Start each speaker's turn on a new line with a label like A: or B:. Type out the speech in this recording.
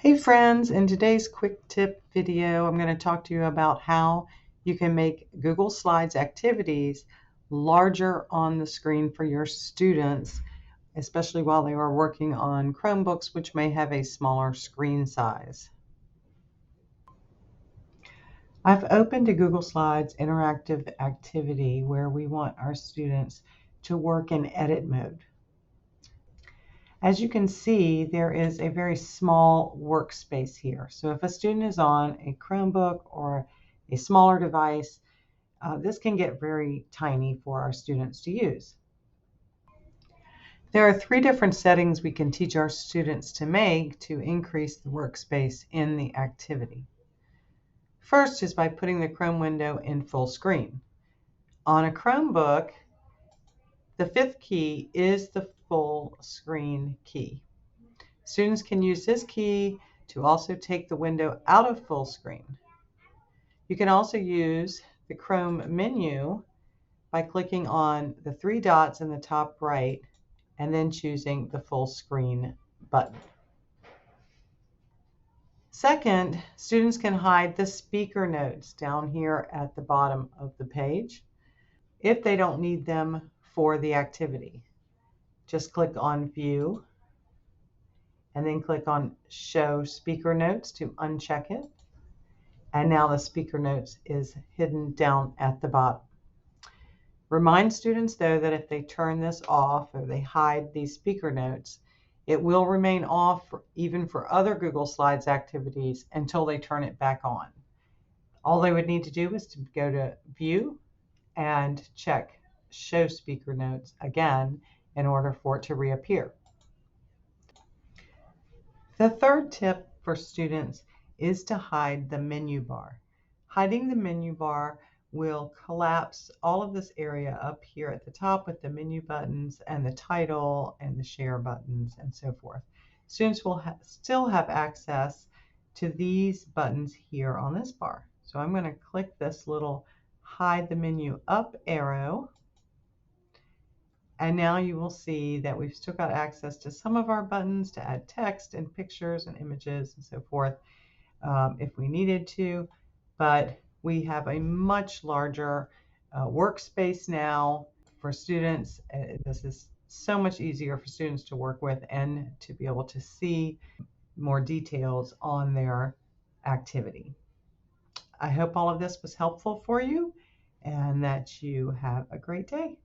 A: Hey friends, in today's quick tip video, I'm going to talk to you about how you can make Google Slides activities larger on the screen for your students, especially while they are working on Chromebooks, which may have a smaller screen size. I've opened a Google Slides interactive activity where we want our students to work in edit mode. As you can see, there is a very small workspace here. So if a student is on a Chromebook or a smaller device, this can get very tiny for our students to use. There are 3 different settings we can teach our students to make to increase the workspace in the activity. First is by putting the Chrome window in full screen. On a Chromebook, the 5th key is the full screen key. Students can use this key to also take the window out of full screen. You can also use the Chrome menu by clicking on the 3 dots in the top right and then choosing the full screen button. Second, students can hide the speaker notes down here at the bottom of the page if they don't need them for the activity. Just click on View and then click on Show Speaker Notes to uncheck it. And now the speaker notes is hidden down at the bottom. Remind students, though, that if they turn this off or they hide these speaker notes, it will remain off even for other Google Slides activities until they turn it back on. All they would need to do is to go to View and check Show Speaker Notes again in order for it to reappear. The third tip for students is to hide the menu bar. Hiding the menu bar will collapse all of this area up here at the top with the menu buttons and the title and the share buttons and so forth. Students will still have access to these buttons here on this bar. So I'm going to click this little hide the menu up arrow. And now you will see that we've still got access to some of our buttons to add text and pictures and images and so forth if we needed to, but we have a much larger workspace now for students. This is so much easier for students to work with and to be able to see more details on their activity. I hope all of this was helpful for you and that you have a great day.